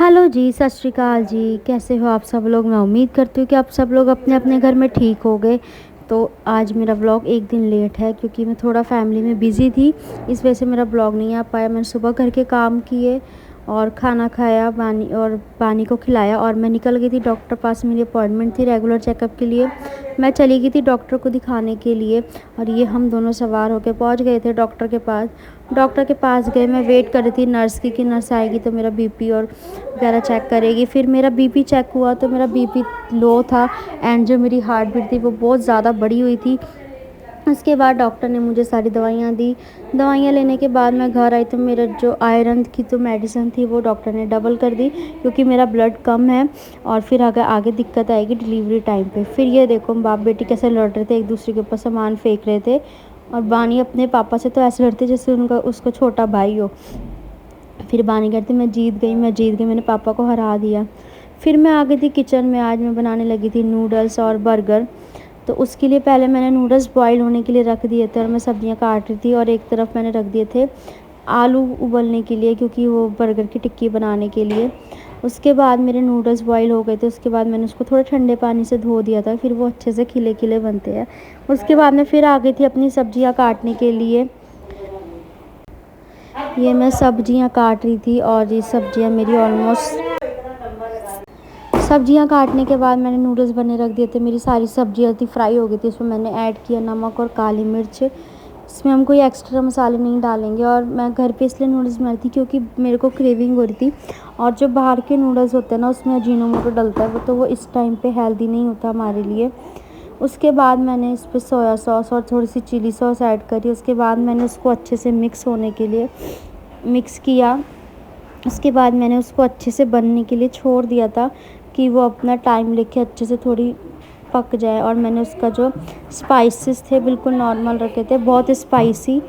Hello जी, सत श्री अकाल जी। कैसे हो आप सब लोग? मैं उम्मीद करती हूँ कि आप सब लोग अपने अपने घर में ठीक हो गए। तो आज मेरा ब्लॉग एक दिन लेट है क्योंकि मैं थोड़ा फैमिली में बिज़ी थी, इस वजह से मेरा ब्लॉग नहीं आ पाया। मैंने सुबह घर के काम किए और खाना खाया, पानी को खिलाया और मैं निकल गई थी डॉक्टर पास। मेरी अपॉइंटमेंट थी रेगुलर चेकअप के लिए। मैं चली गई थी डॉक्टर को दिखाने के लिए और ये हम दोनों सवार होकर पहुंच गए थे डॉक्टर के पास। डॉक्टर के पास गए, मैं वेट कर रही थी नर्स की कि नर्स आएगी तो मेरा बीपी और वगैरह चेक करेगी। फिर मेरा बीपी चेक हुआ तो मेरा बीपी लो था एंड जो मेरी हार्ट बीट थी वो बहुत ज़्यादा बढ़ी हुई थी। उसके बाद डॉक्टर ने मुझे सारी दवाइयाँ दी। दवाइयाँ लेने के बाद मैं घर आई तो मेरा जो आयरन की तो मेडिसिन थी वो डॉक्टर ने डबल कर दी क्योंकि मेरा ब्लड कम है और फिर अगर आगे दिक्कत आएगी डिलीवरी टाइम पे। फिर ये देखो बाप बेटी कैसे लड़ रहे थे, एक दूसरे के ऊपर सामान फेंक रहे थे और बानी अपने पापा से तो ऐसे लड़ते जैसे उनका उसको छोटा भाई हो। फिर बानी कहती मैं जीत गई, मैंने पापा को हरा दिया। फिर मैं आ गई थी किचन में। आज मैं बनाने लगी थी नूडल्स और बर्गर। तो उसके लिए पहले मैंने नूडल्स बॉईल होने के लिए रख दिए थे और मैं सब्जियां काट रही थी और एक तरफ मैंने रख दिए थे आलू उबलने के लिए क्योंकि वो बर्गर की टिक्की बनाने के लिए। उसके बाद मेरे नूडल्स बॉईल हो गए थे। उसके बाद मैंने उसको थोड़ा ठंडे पानी से धो दिया था, फिर वो अच्छे से खिले खिले बनते हैं। उसके बाद मैं फिर आ गई थी अपनी सब्जियां काटने के लिए। ये मैं सब्जियां काट रही थी और ये सब्जियां मेरी ऑलमोस्ट सब्जियां काटने के बाद मैंने नूडल्स बने रख दिए थे। मेरी सारी सब्जियां थी फ्राई हो गई थी। इसमें मैंने ऐड किया नमक और काली मिर्च। इसमें हम कोई एक्स्ट्रा मसाले नहीं डालेंगे और मैं घर पे इसलिए नूडल्स बनाई थी क्योंकि मेरे को क्रेविंग हो रही थी। और जो बाहर के नूडल्स होते हैं ना उसमें अजीनोमोटो डलता है वो, तो वो इस टाइम पे हेल्दी नहीं होता हमारे लिए। उसके बाद मैंने इस पर सोया सॉस और थोड़ी सी चिली सॉस ऐड करी। उसके बाद मैंने उसको अच्छे से मिक्स होने के लिए मिक्स किया। उसके बाद मैंने उसको अच्छे से बनने के लिए छोड़ दिया था कि वो अपना टाइम लेके अच्छे से थोड़ी पक जाए। और मैंने उसका जो स्पाइसेस थे बिल्कुल नॉर्मल रखे थे, बहुत स्पाइसी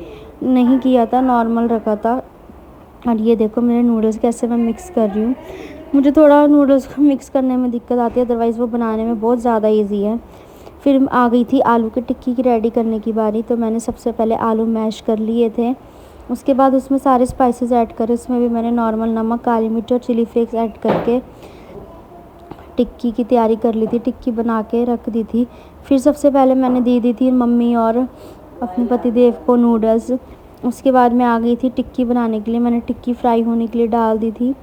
नहीं किया था, नॉर्मल रखा था। और ये देखो मेरे नूडल्स कैसे मैं मिक्स कर रही हूँ। मुझे थोड़ा नूडल्स को मिक्स करने में दिक्कत आती है, अदरवाइज़ वो बनाने में बहुत ज़्यादा ईजी है। फिर आ गई थी आलू की टिक्की की रेडी करने की बारी। तो मैंने सबसे पहले आलू मैश कर लिए थे। उसके बाद उसमें सारे स्पाइसेस ऐड करे। उसमें भी मैंने नॉर्मल नमक, काली मिर्च और चिली फ्लेक्स ऐड करके टिक्की की तैयारी कर ली थी, टिक्की बना के रख दी थी। फिर सबसे पहले मैंने दे दी थी मम्मी और अपने पतिदेव को नूडल्स। उसके बाद मैं आ गई थी टिक्की बनाने के लिए। मैंने टिक्की फ्राई होने के लिए डाल दी थी।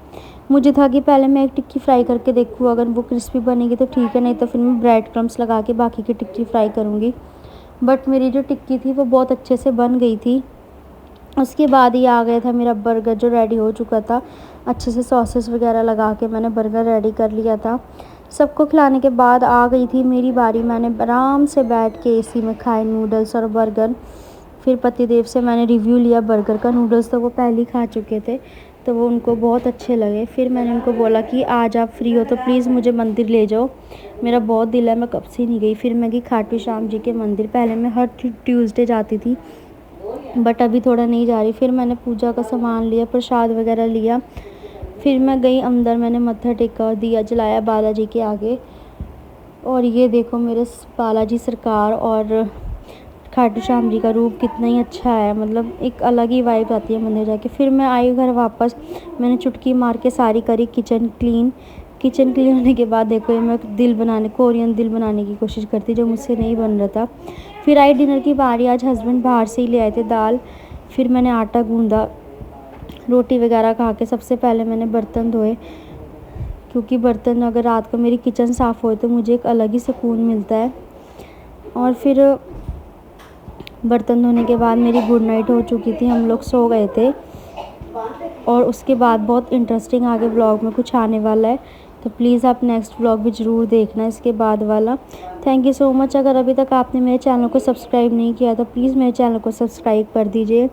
मुझे था कि पहले मैं एक टिक्की फ्राई करके देखूँ, अगर वो क्रिस्पी बनेगी तो ठीक है, नहीं तो फिर मैं ब्रेड क्रम्स लगा के बाकी की टिक्की फ्राई करूँगी। बट मेरी जो टिक्की थी वो बहुत अच्छे से बन गई थी। उसके बाद ही आ गया था मेरा बर्गर जो रेडी हो चुका था। अच्छे से सॉसेस वगैरह लगा के मैंने बर्गर रेडी कर लिया था। सबको खिलाने के बाद आ गई थी मेरी बारी। मैंने आराम से बैठ के एसी में खाए नूडल्स और बर्गर। फिर पतिदेव से मैंने रिव्यू लिया बर्गर का। नूडल्स तो वो पहले ही खा चुके थे तो वो उनको बहुत अच्छे लगे। फिर मैंने उनको बोला कि आज आप फ्री हो तो प्लीज़ मुझे मंदिर ले जाओ, मेरा बहुत दिल है, मैं कब से नहीं गई। फिर मैं गई खाटू श्याम जी के मंदिर। पहले मैं हर ट्यूसडे जाती थी बट अभी थोड़ा नहीं जा रही। फिर मैंने पूजा का सामान लिया, प्रसाद वगैरह लिया। फिर मैं गई अंदर, मैंने मत्था टेका, दिया जलाया बालाजी के आगे। और ये देखो मेरे बालाजी सरकार और खाटू श्याम जी का रूप कितना ही अच्छा है, मतलब एक अलग ही वाइब आती है मंदिर जाके। फिर मैं आई घर वापस। मैंने चुटकी मार के सारी करी किचन क्लीन। किचन क्लीन होने के बाद देखो ये मैं कोरियन दिल बनाने की कोशिश करती जो मुझसे नहीं बन रहा था। फिर आई डिनर की बारी। आज हस्बैंड बाहर से ही ले आए थे दाल। फिर मैंने आटा गूंदा, रोटी वगैरह खा के सबसे पहले मैंने बर्तन धोए क्योंकि बर्तन अगर रात को मेरी किचन साफ़ हो तो मुझे एक अलग ही सुकून मिलता है। और फिर बर्तन धोने के बाद मेरी गुड नाइट हो चुकी थी, हम लोग सो गए थे। और उसके बाद बहुत इंटरेस्टिंग आगे ब्लॉग में कुछ आने वाला है, तो प्लीज़ आप नेक्स्ट ब्लॉग भी ज़रूर देखना इसके बाद वाला। Thank you so much. अगर अभी तक आपने मेरे चैनल को सब्सक्राइब नहीं किया तो प्लीज़ मेरे चैनल को सब्सक्राइब कर दीजिए।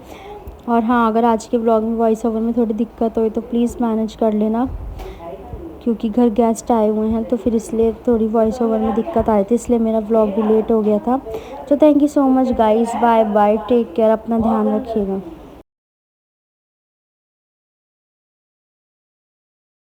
और हाँ, अगर आज के ब्लॉग में वॉइस ओवर में थोड़ी दिक्कत हुई तो प्लीज़ मैनेज कर लेना क्योंकि घर गेस्ट आए हुए हैं तो फिर इसलिए थोड़ी वॉइस ओवर में दिक्कत आई थी, इसलिए मेरा ब्लॉग भी लेट हो गया था। तो thank you so much guys, bye bye, take care, अपना ध्यान रखिएगा।